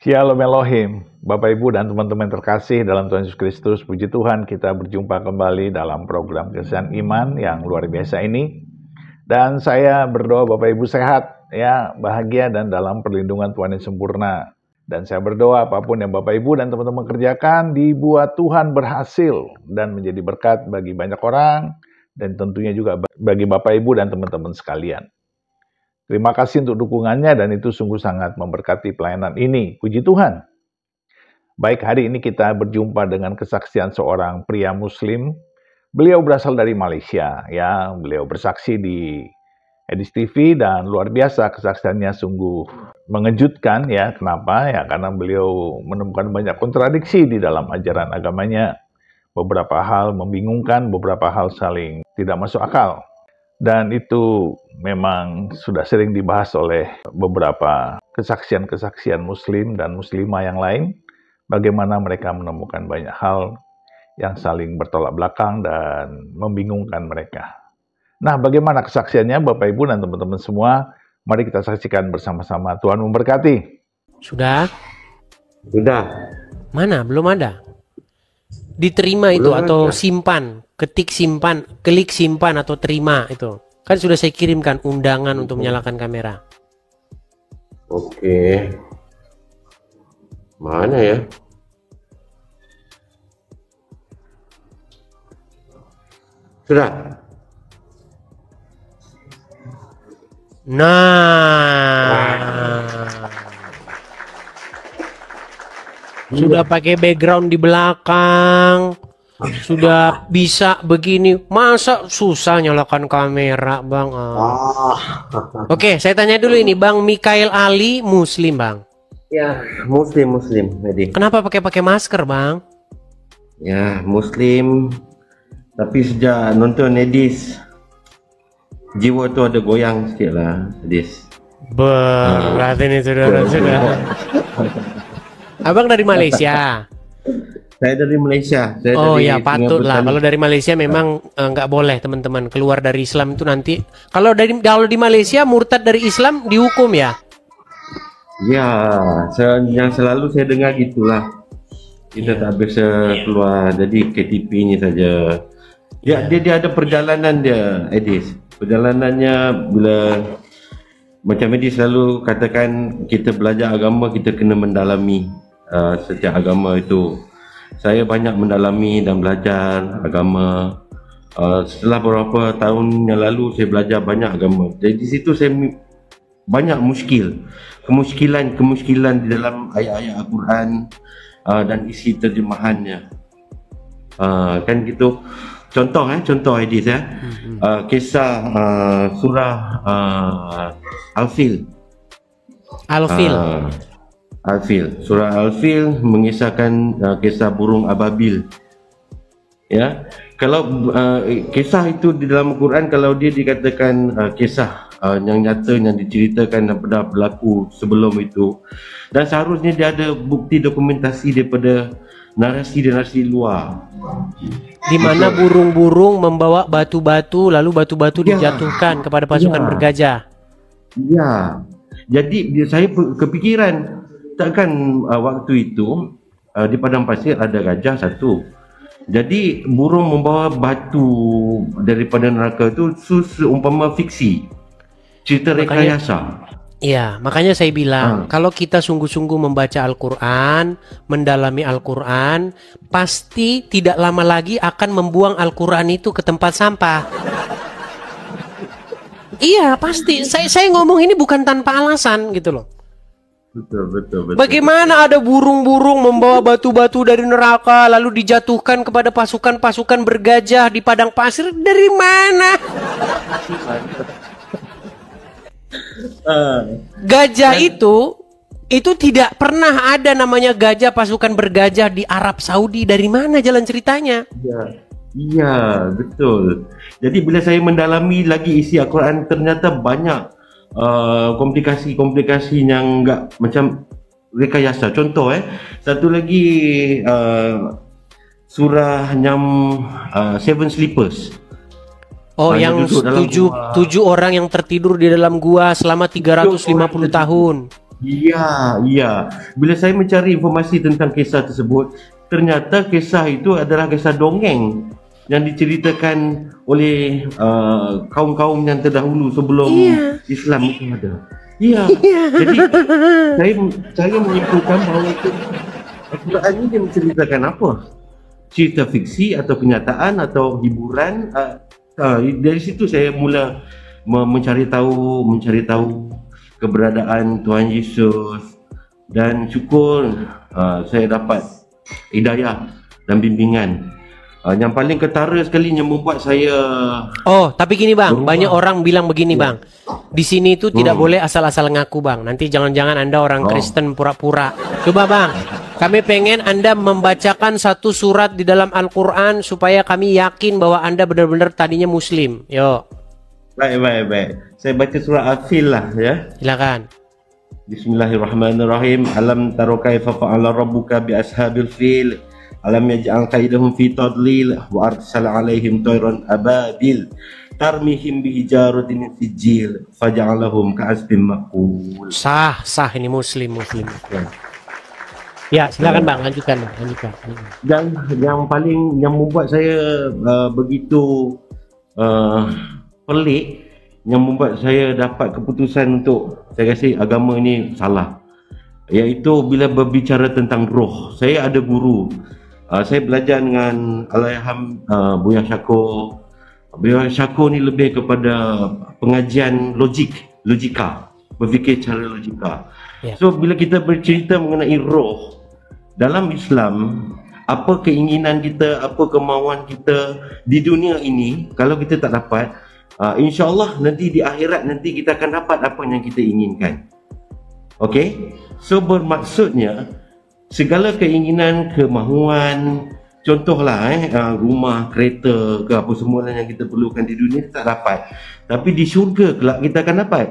Shalom Elohim, Bapak Ibu dan teman-teman terkasih dalam Tuhan Yesus Kristus. Puji Tuhan, kita berjumpa kembali dalam program Kesaksian Iman yang luar biasa ini. Dan saya berdoa Bapak Ibu sehat, ya, bahagia dan dalam perlindungan Tuhan yang sempurna. Dan saya berdoa apapun yang Bapak Ibu dan teman-teman kerjakan dibuat Tuhan berhasil dan menjadi berkat bagi banyak orang dan tentunya juga bagi Bapak Ibu dan teman-teman sekalian. Terima kasih untuk dukungannya dan itu sungguh sangat memberkati pelayanan ini. Puji Tuhan. Baik, hari ini kita berjumpa dengan kesaksian seorang pria muslim. Beliau berasal dari Malaysia, ya. Beliau bersaksi di Edis TV dan luar biasa kesaksiannya sungguh mengejutkan, ya. Kenapa? Ya, karena beliau menemukan banyak kontradiksi di dalam ajaran agamanya. Beberapa hal membingungkan, beberapa hal saling tidak masuk akal. Dan itu memang sudah sering dibahas oleh beberapa kesaksian-kesaksian muslim dan muslimah yang lain, bagaimana mereka menemukan banyak hal yang saling bertolak belakang dan membingungkan mereka. Nah, bagaimana kesaksiannya Bapak Ibu dan teman-teman semua? Mari kita saksikan bersama-sama. Tuhan memberkati. Sudah? Sudah. Mana? Belum ada. Diterima itu Belum atau ada. simpan, ketik simpan, klik simpan atau terima itu. Kan sudah saya kirimkan undangan untuk menyalakan kamera. Oke. Mana ya? Sudah. Nah. Sudah pakai background di belakang. Sudah bisa begini. Masa susah nyalakan kamera, Bang? Oke, saya tanya dulu ini, Bang Mikael Ali, Muslim, Bang. Ya, Muslim. Jadi. Kenapa pakai masker, Bang? Ya, Muslim. Tapi sejak nonton Edis, jiwa tu ada goyang sikit lah, Edis. Berat ini saudara-saudara. Abang dari Malaysia. Saya dari Malaysia. Oh dari ya, patutlah. Singapura. Kalau dari Malaysia memang nggak boleh teman-teman keluar dari Islam itu nanti. Kalau di Malaysia murtad dari Islam dihukum ya. Ya, yang selalu saya dengar gitulah. Kita tak bisa keluar. Jadi KTP ini saja. Ya, dia ada perjalanan dia, Edis. Perjalanannya bila macam Edis selalu katakan kita belajar agama, kita kena mendalami setiap agama itu. Saya banyak mendalami dan belajar agama. Setelah beberapa tahun yang lalu saya belajar banyak agama. Jadi di situ saya banyak kemuskilan di dalam ayat-ayat Al-Quran dan isi terjemahannya. Kan gitu. Contoh Edis ya. Kisah surah Al-Fil. Surah Al-Fil mengisahkan kisah burung ababil. Ya, kalau kisah itu di dalam Al-Quran, kalau dia dikatakan kisah yang nyata yang diceritakan dan pernah berlaku sebelum itu, dan seharusnya dia ada bukti dokumentasi daripada narasi luar. Di mana burung-burung membawa batu-batu, lalu batu-batu dijatuhkan kepada pasukan bergajah. Ya, jadi saya kepikiran, takkan waktu itu di padang pasir ada gajah satu. Jadi burung membawa batu daripada neraka itu seumpama fiksi, cerita rekayasa. Iya, makanya saya bilang kalau kita sungguh-sungguh membaca Al-Quran, mendalami Al-Quran, pasti tidak lama lagi akan membuang Al-Quran itu ke tempat sampah. Iya, pasti. Saya ngomong ini bukan tanpa alasan gitu loh. Betul. Bagaimana ada burung-burung membawa batu-batu dari neraka lalu dijatuhkan kepada pasukan-pasukan bergajah di padang pasir? Dari mana? Gajah itu tidak pernah ada namanya gajah pasukan bergajah di Arab Saudi. Dari mana jalan ceritanya? Iya, betul. Jadi bila saya mendalami lagi isi Al-Quran, ternyata banyak komplikasi yang enggak macam rekayasa. Contoh satu lagi surah Seven Sleepers. Oh, yang 7 orang yang tertidur di dalam gua selama 350 tahun. Iya. Bila saya mencari informasi tentang kisah tersebut, ternyata kisah itu adalah kisah dongeng yang diceritakan oleh kaum-kaum yang terdahulu sebelum Islam itu ada. Iya. Jadi saya menyimpulkan bahawa Al-Quran ini dia menceritakan apa? Cerita fiksi atau kenyataan atau hiburan. Dari situ saya mula mencari tahu keberadaan Tuhan Yesus, dan syukur saya dapat hidayah dan bimbingan. Yang paling ketara sekali yang membuat saya tapi gini bang, berubah. banyak orang bilang begini bang, di sini itu tidak boleh asal-asal ngaku bang, nanti jangan-jangan Anda orang Kristen pura-pura. Coba bang, kami pengen Anda membacakan satu surat di dalam Al-Quran supaya kami yakin bahwa Anda benar-benar tadinya Muslim. Yuk. Baik. Saya baca surah Al-Fil lah ya. Silakan. Bismillahirrahmanirrahim. Alam taro kaifa fa'ala rabbuka bi ashabil fil. Alam yaj'al kaidahum fi tadlil wa arsala alaihim tayran ababil tarmihim bi hijaratin min sijil faj'alahum ka'asfin maqul. Sah ini Muslim. Ya, silakan bang, lanjutkan. Yang paling yang membuat saya begitu pelik, yang membuat saya dapat keputusan untuk saya rasa agama ini salah, iaitu bila berbicara tentang roh. Saya ada guru, saya belajar dengan Allahyarham Buya Syakur. Buya Syakur ni lebih kepada pengajian logika, berfikir cara logika. So bila kita bercerita mengenai roh dalam Islam, apa keinginan kita, apa kemauan kita di dunia ini, kalau kita tak dapat, insya-Allah nanti di akhirat nanti kita akan dapat apa yang kita inginkan. Okey? So bermaksudnya segala keinginan, kemahuan, contohlah rumah, kereta ke apa semua yang kita perlukan di dunia kita tak dapat, tapi di syurga kelak kita akan dapat.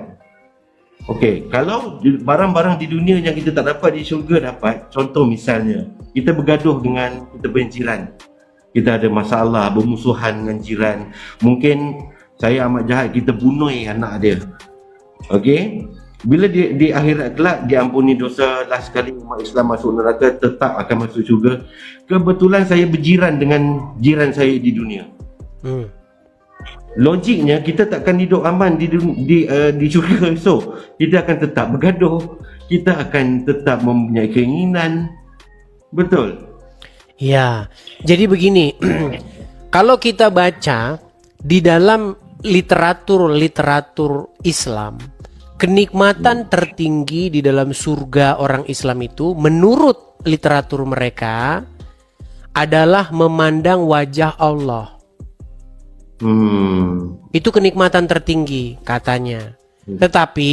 Okey, kalau barang-barang di dunia yang kita tak dapat di syurga dapat, contoh misalnya kita bergaduh dengan kita punya jiran, kita ada masalah bermusuhan dengan jiran, mungkin saya amat jahat, kita bunuh anak dia. Okey, bila di akhirat kelak diampuni dosa, last sekali umat Islam masuk neraka, tetap akan masuk syurga. Kebetulan saya berjiran dengan jiran saya di dunia. Logiknya kita takkan hidup aman di syurga esok. Kita akan tetap bergaduh, kita akan tetap mempunyai keinginan. Betul? Ya, jadi begini. Kalau kita baca di dalam literatur Islam, kenikmatan tertinggi di dalam surga orang Islam itu menurut literatur mereka adalah memandang wajah Allah. Itu kenikmatan tertinggi katanya. Tetapi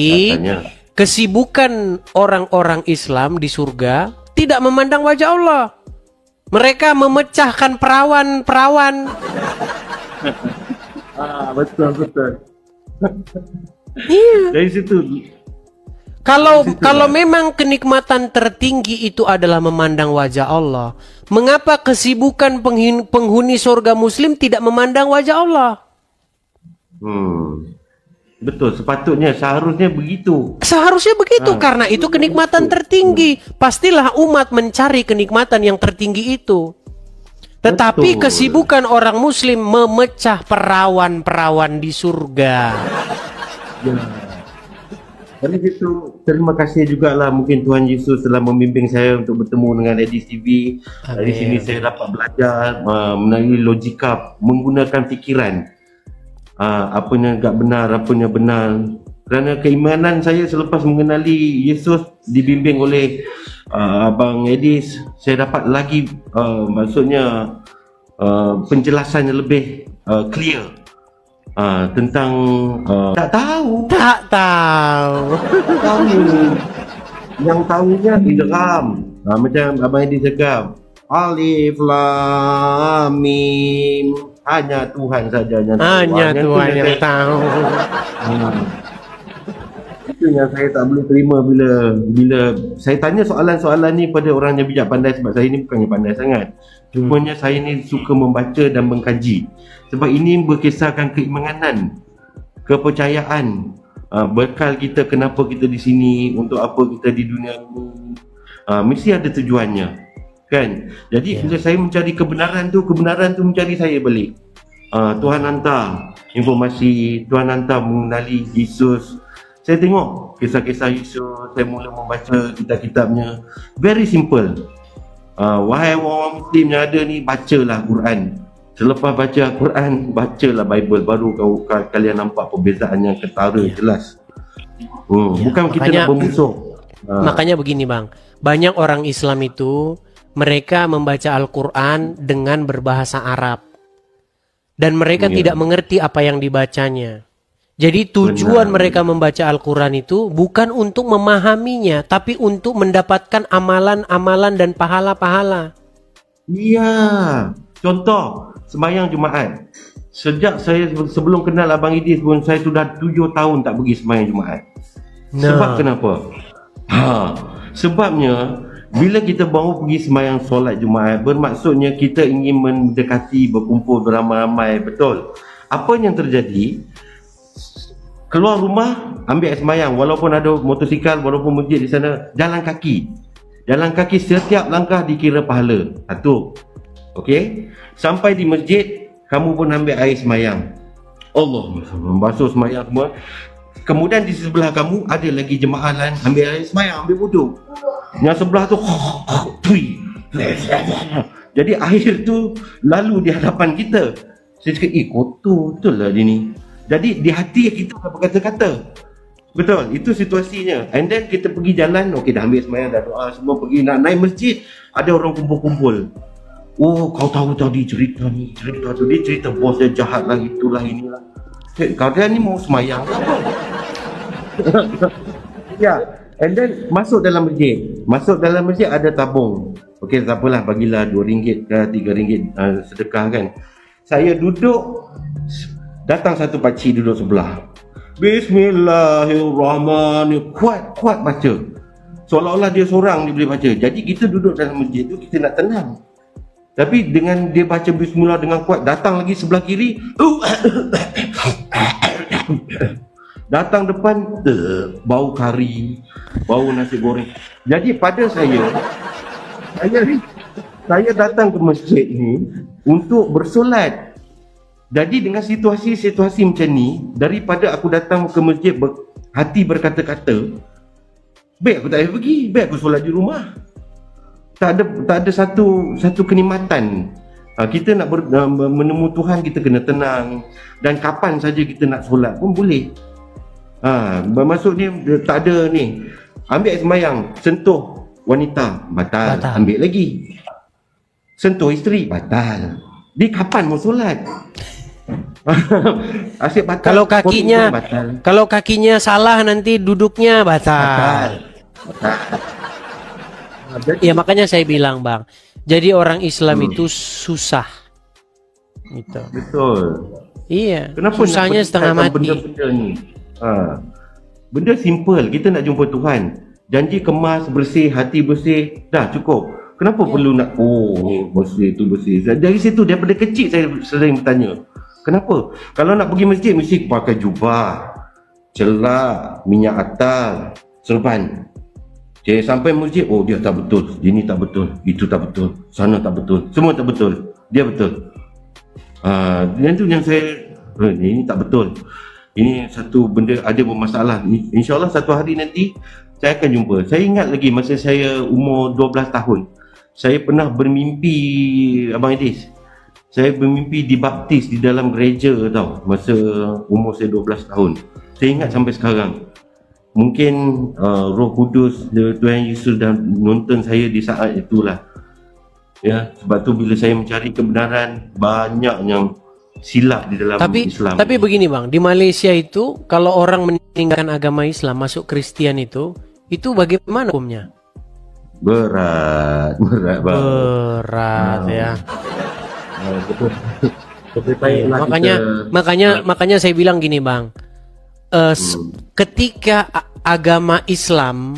kesibukan orang-orang Islam di surga tidak memandang wajah Allah. Mereka memecahkan perawan-perawan. Betul. Iya. Dari situ. Kalau memang kenikmatan tertinggi itu adalah memandang wajah Allah, mengapa kesibukan penghuni surga Muslim tidak memandang wajah Allah? Betul, seharusnya begitu. Seharusnya begitu, karena itu kenikmatan tertinggi. Pastilah umat mencari kenikmatan yang tertinggi itu. Tetapi kesibukan orang Muslim memecah perawan-perawan di surga. Dari situ, terima kasih jugalah mungkin Tuhan Yesus telah membimbing saya untuk bertemu dengan Edis TV. Dari sini saya dapat belajar melalui logika, menggunakan fikiran. Apa yang tak benar, apa yang benar. Kerana keimanan saya selepas mengenali Yesus dibimbing oleh Abang Edis, saya dapat lagi maksudnya penjelasan yang lebih clear tentang tak tahu. Yang tahunya idgham. Macam Abang Edis cakap, Alif Lam Mim. Hanya Tuhan saja yang tahu. Hanya Tuhan yang tahu. Itu yang saya tak boleh terima bila saya tanya soalan-soalan ni pada orang yang bijak pandai, sebab saya ni bukannya pandai sangat. Cumanya saya ni suka membaca dan mengkaji. Sebab ini berkisahkan keimanan, kepercayaan, bekal kita kenapa kita di sini, untuk apa kita di dunia ini, mesti ada tujuannya, kan? Jadi bila saya mencari kebenaran tu mencari saya balik. Tuhan hantar informasi, Tuhan hantar mengenali Yesus. Saya tengok kisah-kisah Yesus, saya mula membaca kitab-kitabnya. Very simple. Wahai orang Muslim yang ada ni, bacalah Quran. Selepas baca Quran, bacalah Bible, baru kalian nampak perbezaan yang ketara jelas. Bukan kita nak bermusuh. Makanya begini bang, banyak orang Islam itu mereka membaca Al-Quran dengan berbahasa Arab dan mereka tidak mengerti apa yang dibacanya. Jadi tujuan mereka membaca Al-Quran itu bukan untuk memahaminya, tapi untuk mendapatkan amalan-amalan dan pahala-pahala. Iya. Contoh, sembahyang Jumaat. Sejak saya sebelum kenal Abang Idris pun, saya sudah 7 tahun tak pergi sembahyang Jumaat. Sebab kenapa? Sebabnya bila kita baru pergi sembahyang solat Jumaat, bermaksudnya kita ingin mendekati, berkumpul beramai-ramai, betul? Apa yang terjadi? Keluar rumah, ambil air sembahyang, walaupun ada motosikal, walaupun masjid di sana, jalan kaki. Jalan kaki setiap langkah dikira pahala. Satu. Okey? Sampai di masjid, kamu pun ambil air sembahyang. Allah, membasuh sembahyang semua. Kemudian di sebelah kamu ada lagi jemaah lain ambil air sembahyang, ambil wuduk. Yang sebelah tu jadi air tu lalu di hadapan kita. Saya cakap, kotor betul lah dia ni. Jadi di hati kita dah berkata-kata. Betul, itu situasinya. And then kita pergi jalan, okey dah ambil sembahyang, dah doa semua, pergi nak naik masjid, ada orang kumpul-kumpul. Oh, kau tahu tadi cerita ni, cerita tu, dia cerita bos dia jahat lah, itulah inilah. Kalian ni mau sembahyang apa? Ya, and then masuk dalam masjid. Masuk dalam masjid ada tabung. Okey, tak apalah, bagilah RM2 ke RM3 sedekah kan. Saya duduk, datang satu pakcik duduk sebelah. Bismillahirrahmanirrahim. Kuat baca. Seolah-olah dia seorang dia boleh baca. Jadi kita duduk dalam masjid tu, kita nak tenang. Tapi dengan dia baca bismillah dengan kuat, datang lagi sebelah kiri. Datang depan, bau kari, bau nasi goreng. Jadi pada saya datang ke masjid ni untuk bersolat. Jadi dengan situasi-situasi macam ni, daripada aku datang ke masjid hati berkata-kata, baik aku tak payah pergi, baik aku solat di rumah. Tak ada satu kenikmatan. Kita nak menemu Tuhan, kita kena tenang, dan kapan saja kita nak solat pun boleh. Bermaksud dia tak ada ni, ambil sembahyang, sentuh wanita, batal. Ambil lagi, sentuh isteri, batal. Di kapan mau solat? Asyik batal. Kalau kakinya salah nanti duduknya batal. Ya makanya saya bilang bang, jadi orang Islam itu susah gitu. Betul. Iya. Kenapa susahnya setengah mati. Benda-benda ni, benda simple. Kita nak jumpa Tuhan, janji kemas, bersih, hati bersih, dah cukup. Kenapa perlu nak ni bersih tu bersih? Dari situ, daripada kecil saya sering bertanya, kenapa? Kalau nak pergi masjid mesti pakai jubah, celak, minyak atar, serban. Okay, sampai masjid, dia tak betul, ini tak betul, itu tak betul, sana tak betul, semua tak betul, dia betul. Yang tu yang saya, ini tak betul, ini satu benda ada bermasalah. InsyaAllah satu hari nanti saya akan jumpa. Saya ingat lagi masa saya umur 12 tahun, saya pernah bermimpi, Abang Idris, saya bermimpi dibaptis di dalam gereja tau, masa umur saya 12 tahun. Saya ingat sampai sekarang. Mungkin Roh Kudus, Tuhan Yesus dah nonton saya di saat itulah. Ya, sebab tu bila saya mencari kebenaran, banyak yang silap di dalam Islam. Tapi begini bang, di Malaysia itu kalau orang meninggalkan agama Islam masuk Kristen itu bagaimana hukumnya? Berat bang. Berat ya. Makanya saya bilang gini bang. Ketika agama Islam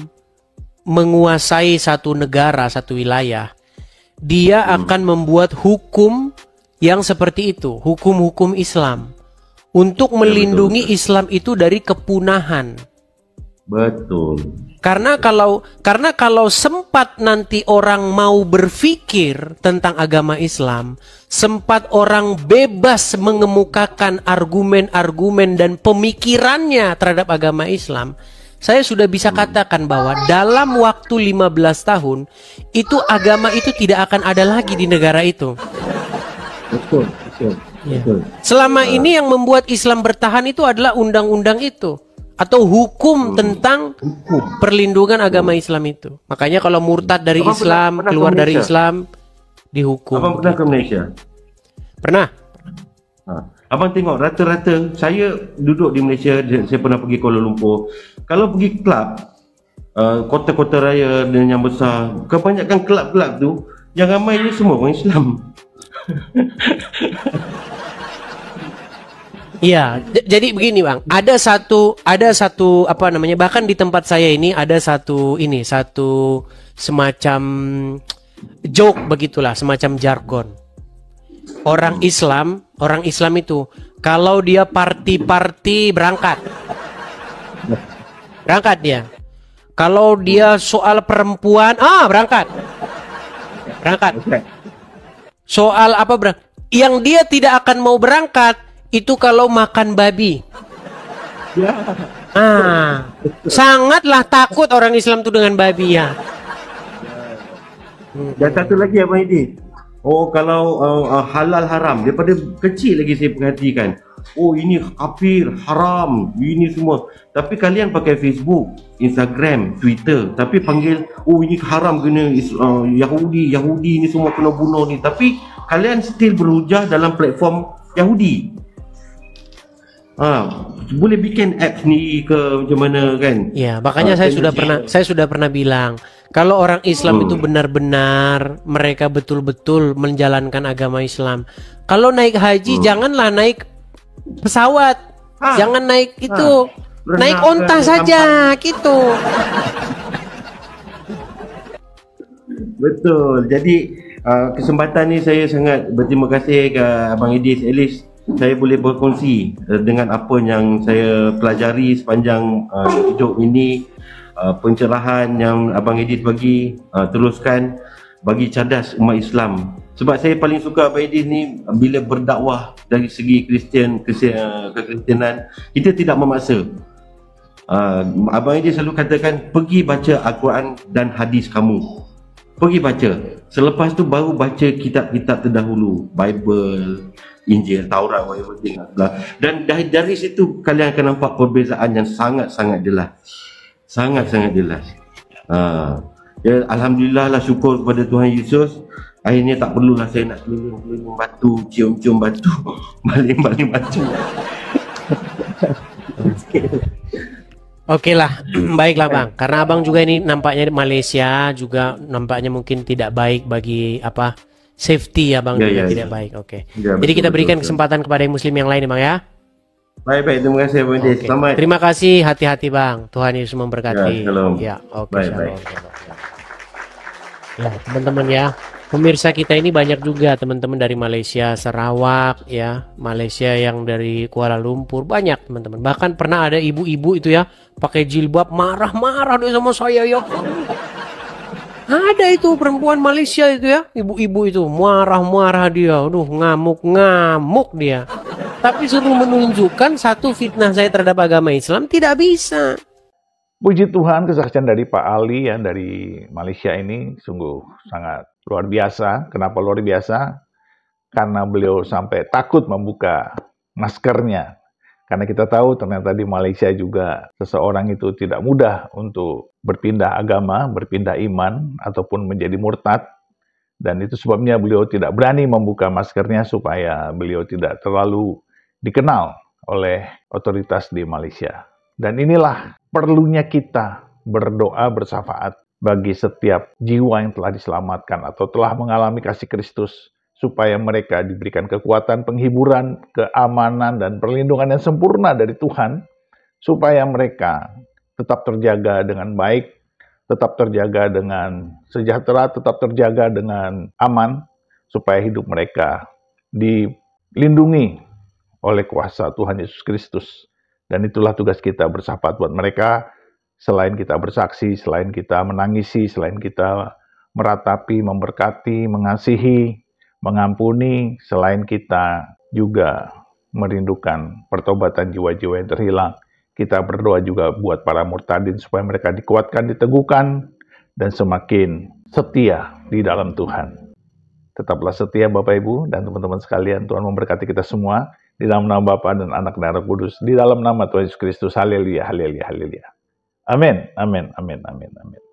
menguasai satu negara, satu wilayah, dia akan membuat hukum yang seperti itu, hukum-hukum Islam. untuk Ya, melindungi betul. Islam itu dari kepunahan. Betul. Karena kalau sempat nanti orang mau berpikir tentang agama Islam, sempat orang bebas mengemukakan argumen-argumen dan pemikirannya terhadap agama Islam, saya sudah bisa katakan bahwa dalam waktu 15 tahun itu agama itu tidak akan ada lagi di negara itu. Betul. Betul. Ya. Betul. Selama ini yang membuat Islam bertahan itu adalah undang-undang itu atau hukum tentang Hukum. perlindungan agama Islam itu. Makanya kalau murtad dari Abang Islam, pernah ke keluar dari Malaysia? Islam, dihukum. Abang pernah ke Malaysia? Pernah? Ha. Abang tengok rata-rata, saya duduk di Malaysia, saya pernah pergi Kuala Lumpur. Kalau pergi kelab, kota-kota raya dan yang besar, kebanyakan kelab-kelab tu yang ramai ni semua orang Islam. Iya, jadi begini Bang, ada satu apa namanya, bahkan di tempat saya ini ada satu semacam joke begitulah, semacam jargon. Orang Islam itu kalau dia party berangkat dia. Kalau dia soal perempuan, berangkat. Soal apa yang dia tidak akan mau berangkat itu kalau makan babi. Ya. Sangatlah takut orang Islam itu dengan babi ya. Dan satu lagi Abang Edi. Oh, kalau halal haram, daripada kecil lagi saya perhatikan. Oh, ini kafir, haram, ini semua. Tapi kalian pakai Facebook, Instagram, Twitter, tapi panggil, oh ini haram, kena Yahudi ini semua kena bunuh ni. Tapi kalian still berhujah dalam platform Yahudi. Boleh bikin apps ni ke macam mana kan? Ya, makanya saya sudah pernah bilang, kalau orang Islam itu benar-benar mereka betul-betul menjalankan agama Islam. Kalau naik haji janganlah naik pesawat. Jangan naik itu. Naik onta saja gitu. Betul. Jadi kesempatan ni saya sangat berterima kasih ke Abang Idis. At least saya boleh berkongsi dengan apa yang saya pelajari sepanjang hidup ini, pencerahan yang Abang Idis bagi, teruskan bagi cerdas umat Islam. Sebab saya paling suka Abang Idis ni bila berdakwah dari segi kekristenan, kita tidak memaksa. Abang Idis selalu katakan, pergi baca Al-Quran dan hadis kamu. Pergi baca. Selepas tu baru baca kitab-kitab terdahulu, Bible, Injil, Taurat, whatever thing lah. Dan dari situ kalian akan nampak perbezaan yang sangat-sangat jelas. Sangat-sangat jelas. Ya, Alhamdulillah lah, syukur kepada Tuhan Yesus. Akhirnya tak perlulah saya nak keliling-keliling batu, cium-cium batu, baling-baling batu. Oke lah, baiklah Bang. Karena Abang juga ini nampaknya Malaysia juga nampaknya mungkin tidak baik bagi apa safety ya Bang, juga tidak baik. Oke. Ya, jadi kita berikan betul. kesempatan kepada yang Muslim yang lain ya Bang ya. Baik, terima kasih Abang Idis. Selamat. Terima kasih, hati-hati Bang. Tuhan Yesus memberkati. Ya, shalom. Ya, oke. Baik, Shalom, baik. shalom. Ya, teman-teman ya. Pemirsa kita ini banyak juga teman-teman dari Malaysia, Sarawak ya, Malaysia yang dari Kuala Lumpur, banyak teman-teman. Bahkan pernah ada ibu-ibu itu ya, pakai jilbab marah-marah dia sama saya ya. Ada itu perempuan Malaysia itu ya, ibu-ibu itu marah-marah dia, aduh ngamuk-ngamuk dia. Tapi suruh menunjukkan satu fitnah saya terhadap agama Islam tidak bisa. Puji Tuhan, kesaksian dari Pak Ali yang dari Malaysia ini sungguh sangat luar biasa. Kenapa luar biasa? Karena beliau sampai takut membuka maskernya. Karena kita tahu ternyata di Malaysia juga seseorang itu tidak mudah untuk berpindah agama, berpindah iman, ataupun menjadi murtad. Dan itu sebabnya beliau tidak berani membuka maskernya supaya beliau tidak terlalu dikenal oleh otoritas di Malaysia. Dan inilah perlunya kita berdoa bersyafaat bagi setiap jiwa yang telah diselamatkan atau telah mengalami kasih Kristus, supaya mereka diberikan kekuatan, penghiburan, keamanan, dan perlindungan yang sempurna dari Tuhan, supaya mereka tetap terjaga dengan baik, tetap terjaga dengan sejahtera, tetap terjaga dengan aman, supaya hidup mereka dilindungi oleh kuasa Tuhan Yesus Kristus. Dan itulah tugas kita bersahabat buat mereka, selain kita bersaksi, selain kita menangisi, selain kita meratapi, memberkati, mengasihi, mengampuni, selain kita juga merindukan pertobatan jiwa-jiwa yang terhilang. Kita berdoa juga buat para murtadin supaya mereka dikuatkan, diteguhkan, dan semakin setia di dalam Tuhan. Tetaplah setia Bapak Ibu dan teman-teman sekalian. Tuhan memberkati kita semua. Di dalam nama Bapa dan Anak dan Roh Kudus. Di dalam nama Tuhan Yesus Kristus. Haleluya, haleluya, haleluya. Amin, amin, amin, amin, amin.